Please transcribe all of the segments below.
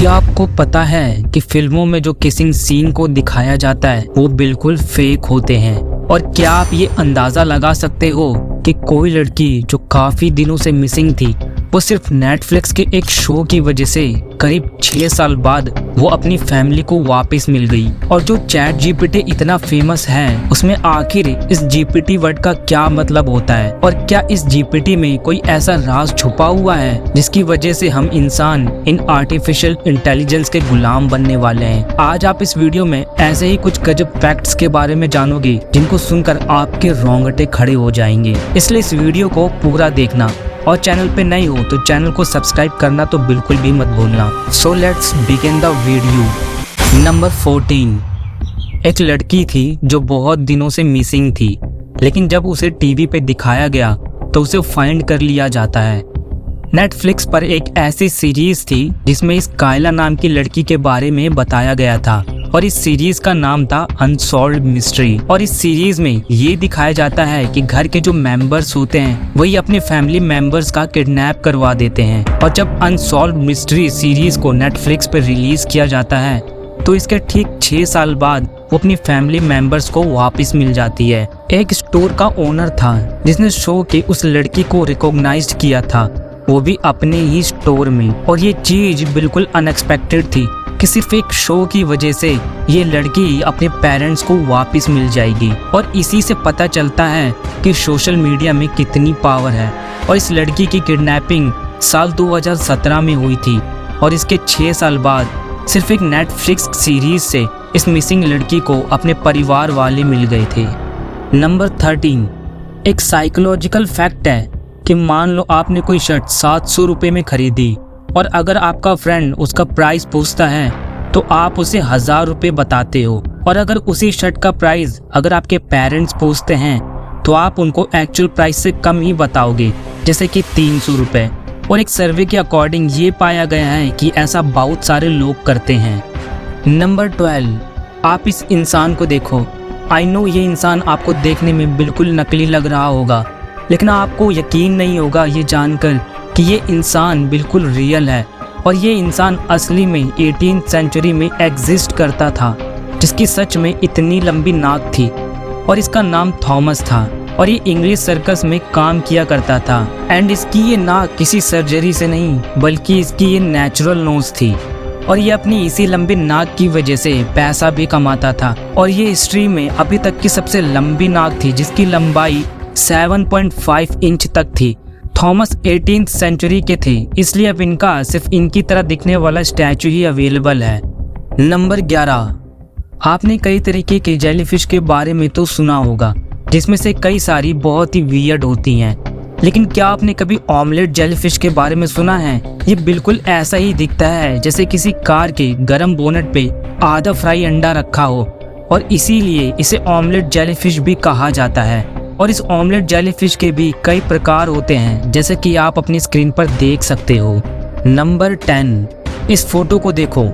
क्या आपको पता है कि फिल्मों में जो किसिंग सीन को दिखाया जाता है वो बिल्कुल फेक होते हैं? और क्या आप ये अंदाजा लगा सकते हो कि कोई लड़की जो काफी दिनों से मिसिंग थी वो सिर्फ नेटफ्लिक्स के एक शो की वजह से करीब 6 साल बाद वो अपनी फैमिली को वापस मिल गई। और जो चैट जीपीटी इतना फेमस है उसमें आखिर इस जीपीटी वर्ड का क्या मतलब होता है, और क्या इस जीपीटी में कोई ऐसा राज छुपा हुआ है जिसकी वजह से हम इंसान इन आर्टिफिशियल इंटेलिजेंस के गुलाम बनने वाले हैं। आज आप इस वीडियो में ऐसे ही कुछ गजब फैक्ट्स के बारे में जानोगे जिनको सुनकर आपके रोंगटे खड़े हो जाएंगे, इसलिए इस वीडियो को पूरा देखना। और चैनल पे नए हो तो चैनल को सब्सक्राइब करना तो बिल्कुल भी मत भूलना। So let's begin the video. Number 14। एक लड़की थी जो बहुत दिनों से मिसिंग थी, लेकिन जब उसे टीवी पे दिखाया गया तो उसे फाइंड कर लिया जाता है। नेटफ्लिक्स पर एक ऐसी सीरीज थी जिसमें इस कायला नाम की लड़की के बारे में बताया गया था, और इस सीरीज का नाम था अनसॉल्व्ड मिस्ट्री। और इस सीरीज में ये दिखाया जाता है कि घर के जो मेंबर्स होते हैं वही अपने फैमिली मेंबर्स का किडनैप करवा देते हैं। और जब अनसॉल्व्ड मिस्ट्री सीरीज को नेटफ्लिक्स पर रिलीज किया जाता है तो इसके ठीक 6 साल बाद वो अपनी फैमिली मेंबर्स को वापस मिल जाती है। एक स्टोर का ओनर था जिसने शो के उस लड़की को रिकॉग्नाइज किया था, वो भी अपने ही स्टोर में। और ये चीज बिल्कुल अनएक्सपेक्टेड थी कि सिर्फ एक शो की वजह से ये लड़की अपने पेरेंट्स को वापस मिल जाएगी। और इसी से पता चलता है कि सोशल मीडिया में कितनी पावर है। और इस लड़की की किडनैपिंग साल 2017 में हुई थी, और इसके 6 साल बाद सिर्फ एक नेटफ्लिक्स सीरीज से इस मिसिंग लड़की को अपने परिवार वाले मिल गए थे। नंबर 13। एक साइकोलॉजिकल फैक्ट है कि मान लो आपने कोई शर्ट 700 रुपये में खरीदी, और अगर आपका फ्रेंड उसका प्राइस पूछता है तो आप उसे 1000 रुपये बताते हो। और अगर उसी शर्ट का प्राइस अगर आपके पेरेंट्स पूछते हैं तो आप उनको एक्चुअल प्राइस से कम ही बताओगे, जैसे कि 300 रुपये। और एक सर्वे के अकॉर्डिंग ये पाया गया है कि ऐसा बहुत सारे लोग करते हैं। नंबर 12। आप इस इंसान को देखो। आई नो ये इंसान आपको देखने में बिल्कुल नकली लग रहा होगा, लेकिन आपको यकीन नहीं होगा ये जानकर कि ये इंसान बिल्कुल रियल है। और ये इंसान असली में 18th सेंचुरी में एग्जिस्ट करता था, जिसकी सच में इतनी लंबी नाक थी। और इसका नाम थॉमस था, और ये इंग्लिश सर्कस में काम किया करता था। एंड इसकी ये नाक किसी सर्जरी से नहीं बल्कि इसकी ये नेचुरल नोज थी, और ये अपनी इसी लंबी नाक की वजह से पैसा भी कमाता था। और ये हिस्ट्री में अभी तक की सबसे लंबी नाक थी, जिसकी लंबाई 7.5 इंच तक थी। थॉमस 18th सेंचुरी के थे, इसलिए अब इनका सिर्फ इनकी तरह दिखने वाला स्टैचू ही अवेलेबल है। नंबर 11। आपने कई तरीके के जेलीफिश के बारे में तो सुना होगा, जिसमें से कई सारी बहुत ही वियर्ड होती हैं, लेकिन क्या आपने कभी ऑमलेट जेलीफिश के बारे में सुना है? ये बिल्कुल ऐसा ही दिखता है जैसे किसी कार के गर्म बोनट पे आधा फ्राई अंडा रखा हो, और इसीलिए इसे ऑमलेट जेलीफिश भी कहा जाता है। और इस ऑमलेट जेलीफिश के भी कई प्रकार होते हैं, जैसे कि आप अपनी स्क्रीन पर देख सकते हो। नंबर 10। इस फोटो को देखो।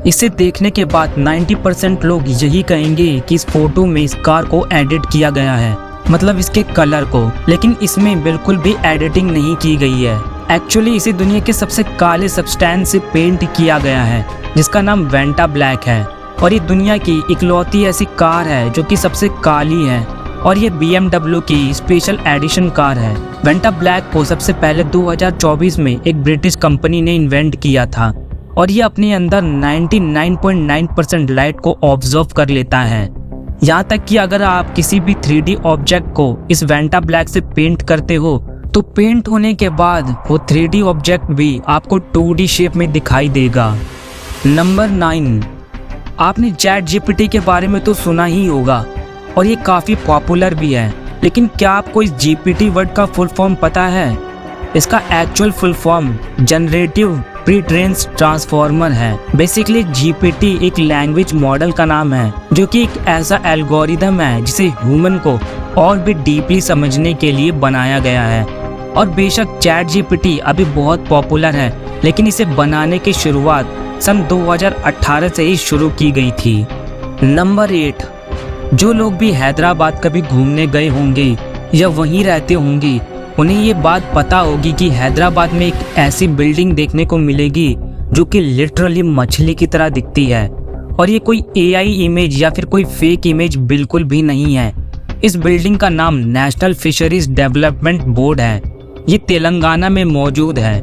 इसे देखने के बाद 90% लोग यही कहेंगे कि इस फोटो में इस कार को एडिट किया गया है, मतलब इसके कलर को, लेकिन इसमें बिल्कुल भी एडिटिंग नहीं की गई है। एक्चुअली इसे दुनिया के सबसे काले सब्सटेंस से पेंट किया गया है, जिसका नाम वेंटा ब्लैक है। और ये दुनिया की इकलौती ऐसी कार है जो कि सबसे काली है, और ये BMW की स्पेशल एडिशन कार है। वेंटा ब्लैक को सबसे पहले 2024 में एक ब्रिटिश कंपनी ने इन्वेंट किया था, और ये अपने अंदर 99.9% लाइट को ऑब्जर्व कर लेता है। यहाँ तक कि अगर आप किसी भी 3D ऑब्जेक्ट को इस वेंटा ब्लैक से पेंट करते हो तो पेंट होने के बाद वो 3D ऑब्जेक्ट भी आपको 2D शेप में दिखाई देगा। नंबर 9। आपने चैट जीपीटी के बारे में तो सुना ही होगा, और ये काफ़ी पॉपुलर भी है, लेकिन क्या आपको इस जीपीटी वर्ड का फुल फॉर्म पता है? इसका actual full form generative pre trained transformer है। बेसिकली जीपीटी एक लैंग्वेज मॉडल का नाम है, जो कि एक ऐसा एल्गोरिदम है जिसे ह्यूमन को और भी डीपली समझने के लिए बनाया गया है। और बेशक चैट जीपीटी अभी बहुत पॉपुलर है, लेकिन इसे बनाने की शुरुआत सन 2018 से ही शुरू की गई थी। नंबर 8। जो लोग भी हैदराबाद कभी घूमने गए होंगे या वहीं रहते होंगे, उन्हें ये बात पता होगी कि हैदराबाद में एक ऐसी बिल्डिंग देखने को मिलेगी जो कि लिटरली मछली की तरह दिखती है। और ये कोई AI इमेज या फिर कोई फेक इमेज बिल्कुल भी नहीं है। इस बिल्डिंग का नाम नेशनल फिशरीज डेवलपमेंट बोर्ड है। ये तेलंगाना में मौजूद है।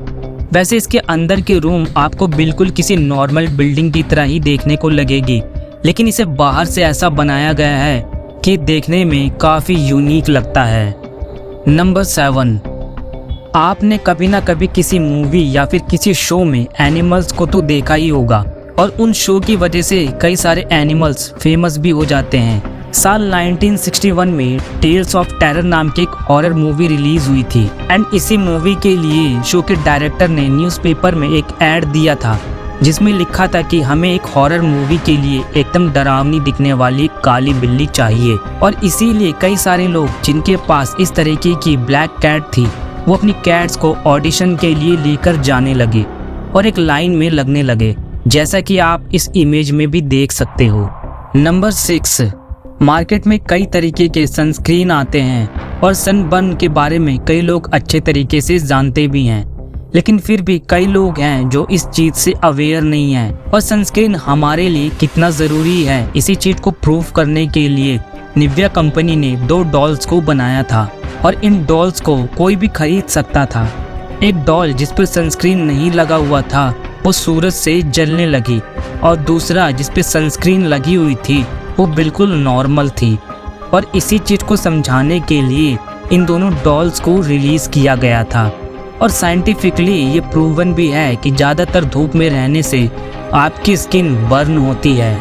वैसे इसके अंदर के रूम आपको बिल्कुल किसी नॉर्मल बिल्डिंग की तरह ही देखने को लगेगी, लेकिन इसे बाहर से ऐसा बनाया गया है कि देखने में काफ़ी यूनिक लगता है। नंबर 7, आपने कभी ना कभी किसी मूवी या फिर किसी शो में एनिमल्स को तो देखा ही होगा, और उन शो की वजह से कई सारे एनिमल्स फेमस भी हो जाते हैं। साल 1961 में टेल्स ऑफ टेरर नाम की एक हॉरर मूवी रिलीज हुई थी एंड इसी मूवी के लिए शो के डायरेक्टर ने न्यूज़पेपर में एक ऐड दिया था जिसमें लिखा था कि हमें एक हॉरर मूवी के लिए एकदम डरावनी दिखने वाली काली बिल्ली चाहिए। और इसीलिए कई सारे लोग जिनके पास इस तरीके की ब्लैक कैट थी वो अपनी कैट्स को ऑडिशन के लिए लेकर जाने लगे और एक लाइन में लगने लगे, जैसा कि आप इस इमेज में भी देख सकते हो। नंबर 6, मार्केट में कई तरीके के सनस्क्रीन आते हैं और सनबर्न के बारे में कई लोग अच्छे तरीके से जानते भी हैं, लेकिन फिर भी कई लोग हैं जो इस चीज़ से अवेयर नहीं हैं। और सनस्क्रीन हमारे लिए कितना ज़रूरी है इसी चीज़ को प्रूव करने के लिए निविया कंपनी ने 2 डॉल्स को बनाया था और इन डॉल्स को कोई भी खरीद सकता था। एक डॉल जिस पर सनस्क्रीन नहीं लगा हुआ था वो सूरज से जलने लगी और दूसरा जिस पे सनस्क्रीन लगी हुई थी वो बिल्कुल नॉर्मल थी। और इसी चीज़ को समझाने के लिए इन दोनों डॉल्स को रिलीज़ किया गया था। और साइंटिफिकली ये प्रूवन भी है कि ज़्यादातर धूप में रहने से आपकी स्किन बर्न होती है।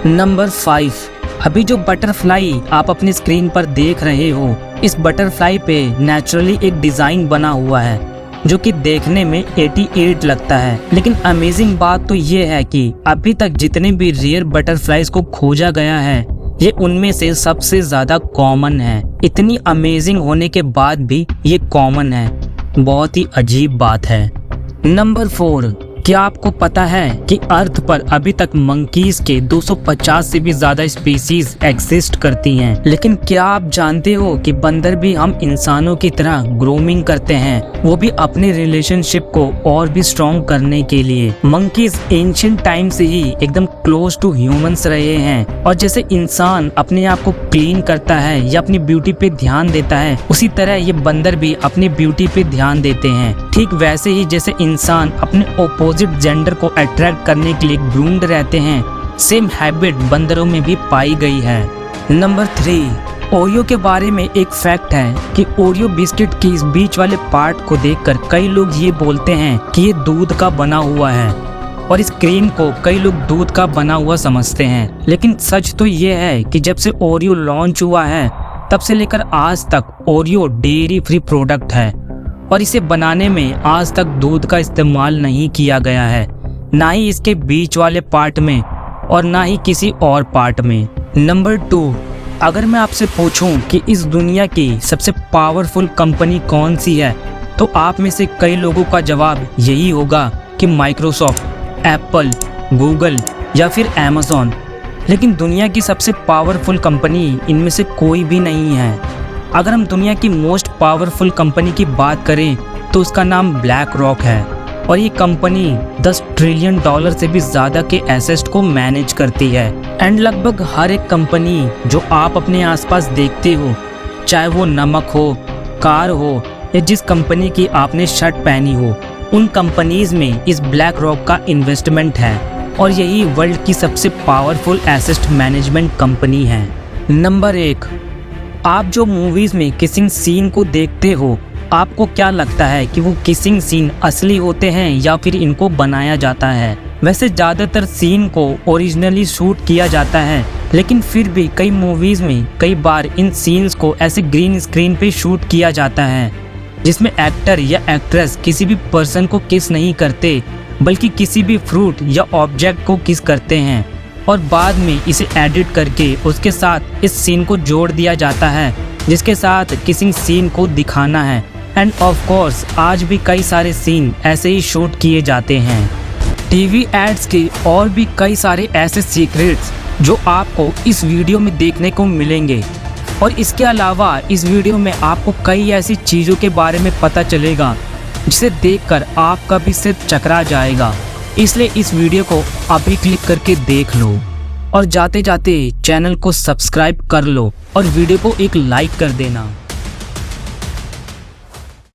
नंबर 5, अभी जो बटरफ्लाई आप अपनी स्क्रीन पर देख रहे हो, इस बटरफ्लाई पे नेचुरली एक डिज़ाइन बना हुआ है जो कि देखने में 88 लगता है। लेकिन अमेजिंग बात तो ये है कि अभी तक जितने भी रेयर बटरफ्लाईज को खोजा गया है ये उनमें से सबसे ज़्यादा कॉमन है। इतनी अमेजिंग होने के बाद भी ये कॉमन है, बहुत ही अजीब बात है। नंबर 4, क्या आपको पता है कि अर्थ पर अभी तक मंकीज के 250 से भी ज्यादा स्पीसीज एग्जिस्ट करती हैं। लेकिन क्या आप जानते हो कि बंदर भी हम इंसानों की तरह ग्रूमिंग करते हैं, वो भी अपने रिलेशनशिप को और भी स्ट्रॉन्ग करने के लिए। मंकीज एंशिएंट टाइम से ही एकदम क्लोज टू ह्यूमंस रहे हैं और जैसे इंसान अपने आप को क्लीन करता है या अपनी ब्यूटी पे ध्यान देता है, उसी तरह ये बंदर भी अपनी ब्यूटी पे ध्यान देते हैं। ठीक वैसे ही जैसे इंसान अपने ओपोजिट जेंडर को अट्रैक्ट करने के लिए ग्रूम्ड रहते हैं, सेम हैबिट बंदरों में भी पाई गई है। नंबर 3, ओरियो के बारे में एक फैक्ट है कि ओरियो बिस्किट की इस बीच वाले पार्ट को देखकर कई लोग ये बोलते हैं कि ये दूध का बना हुआ है और इस क्रीम को कई लोग दूध का बना हुआ समझते हैं। लेकिन सच तो ये है कि जब से ओरियो लॉन्च हुआ है तब से लेकर आज तक ओरियो डेयरी फ्री प्रोडक्ट है और इसे बनाने में आज तक दूध का इस्तेमाल नहीं किया गया है, ना ही इसके बीच वाले पार्ट में और ना ही किसी और पार्ट में। नंबर 2, अगर मैं आपसे पूछूं कि इस दुनिया की सबसे पावरफुल कंपनी कौन सी है तो आप में से कई लोगों का जवाब यही होगा कि माइक्रोसॉफ्ट, एप्पल, गूगल या फिर अमेज़न। लेकिन दुनिया की सबसे पावरफुल कंपनी इनमें से कोई भी नहीं है। अगर हम दुनिया की मोस्ट पावरफुल कंपनी की बात करें तो उसका नाम ब्लैक रॉक है और ये कंपनी $10 ट्रिलियन से भी ज़्यादा के एसेट्स को मैनेज करती है। एंड लगभग हर एक कंपनी जो आप अपने आसपास देखते हो, चाहे वो नमक हो, कार हो या जिस कंपनी की आपने शर्ट पहनी हो, उन कंपनीज में इस ब्लैक रॉक का इन्वेस्टमेंट है और यही वर्ल्ड की सबसे पावरफुल एसेट मैनेजमेंट कंपनी है। नंबर 1, आप जो मूवीज़ में किसिंग सीन को देखते हो, आपको क्या लगता है कि वो किसिंग सीन असली होते हैं या फिर इनको बनाया जाता है? वैसे ज़्यादातर सीन को ओरिजिनली शूट किया जाता है, लेकिन फिर भी कई मूवीज़ में कई बार इन सीन्स को ऐसे ग्रीन स्क्रीन पे शूट किया जाता है जिसमें एक्टर या एक्ट्रेस किसी भी पर्सन को किस नहीं करते बल्कि किसी भी फ्रूट या ऑब्जेक्ट को किस करते हैं और बाद में इसे एडिट करके उसके साथ इस सीन को जोड़ दिया जाता है जिसके साथ किसिंग सीन को दिखाना है। एंड ऑफ कोर्स आज भी कई सारे सीन ऐसे ही शूट किए जाते हैं। टीवी एड्स के और भी कई सारे ऐसे सीक्रेट्स जो आपको इस वीडियो में देखने को मिलेंगे और इसके अलावा इस वीडियो में आपको कई ऐसी चीज़ों के बारे में पता चलेगा जिसे देखकर आपका भी सिर चकरा जाएगा। इसलिए इस वीडियो को अभी क्लिक करके देख लो और जाते जाते चैनल को सब्सक्राइब कर लो और वीडियो को एक लाइक कर देना।